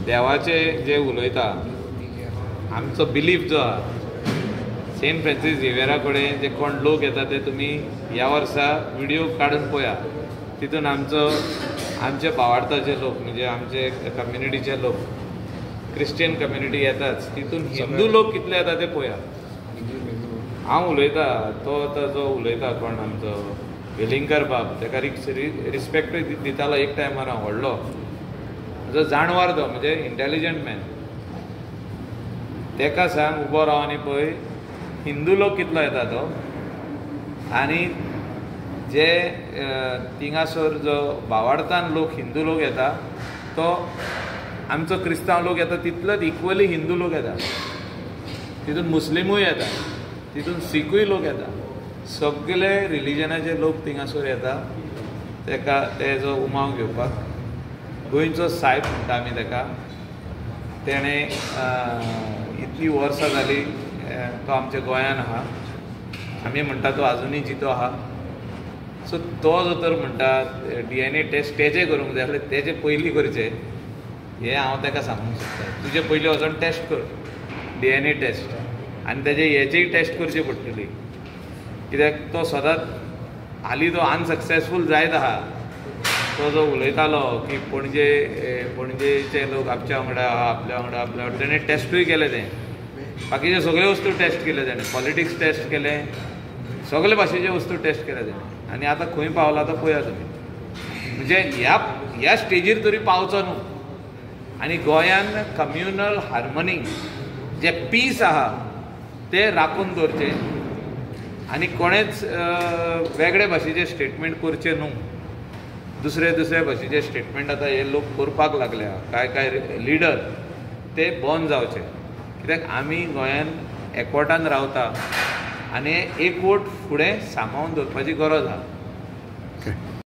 देवाचे जे उलयता आमचो बिलीफ जो आहा सेंट फ्रांसीस झेवियरा कडेन जे कोण लोक येता ते तुमी ह्या वर्सा व्हिडिओ काडून पळया. तितून आमचे भावार्थाचे लोक म्हणजे आमचे कम्युनिटीचे लोक क्रिश्चियन कम्युनिटी येताच तितून हिंदू लोक कितले येता ते पळया. हांव उलयता तो जो उलयता कोण आमचो वेलिंगकर बाब ताका रिस्पेक्टूय दितालो एक टायमार हांव व्हडलो जो जाणवार तो म्हणजे इंटेलिजंट मॅन. ताका सांग उबो राव आनी पळय हिंदू लोक कितलो येता तो आनी जे थिंगासोर जो भावार्थान लोक हिंदू लोक येता तो आमचो क्रिस्तांव लोक येता तितलोच इक्वली हिंदू लोक येता. तितून मुस्लिमूय येता, तितून सिखूय लोक येता, सगळे रिलिजनाचे लोक थिंगासोर येता ताका तेजो उमाव घेवपाक. गोंयचो साहेब म्हणटा आमी ताका. तेणें इतलीं वर्सां जालीं तो आमच्या गोंयान आहा. आमी म्हणटा तो आजुनूय जितो आहा. सो तो जो तर म्हणटा DNA टेस्ट तेजे करूंक जाय जाल्यार तेजे पयलीं करचें हें हांव ताका सांगूंक सोदतां. तुजे पयलीं वचोन टेस्ट कर DNA टेस्ट आनी तेजे हेचीय टेस्ट करची पडटली कित्याक तो सदांच हालीं तो अनसक्सेसफूल जायत आहा. तो जो उलयतालो की पणजेचे लोक आमच्या वांगडा आहा आपल्या वांगडा तेणें टेस्टूय केलें. तें बाकीचे सगळे वस्तू टेस्ट केले तेणें. पॉलिटिक्स टेस्ट केलें, सगळे भाशेचे वस्तू टेस्ट केले तेणें. आनी आतां खंय पावला तो पळया तुमी. म्हणजे ह्या स्टेजीर तरी पावचो न्हू. आनी गोंयान कम्युनल हार्मनी जे पीस आहा ते राखून दवरचें आनी कोणेच वेगळे भाशेचे स्टेटमेंट करचे न्हू. दुसरे भाशेचे स्टेटमेंट आतां हे लोक करपाक लागल्या. काय लिडर ते बंद जावचे कित्याक आमी गोंयान एकवटान रावता आनी एक वोट फुडें सांबाळून दवरपाची गरज आहा.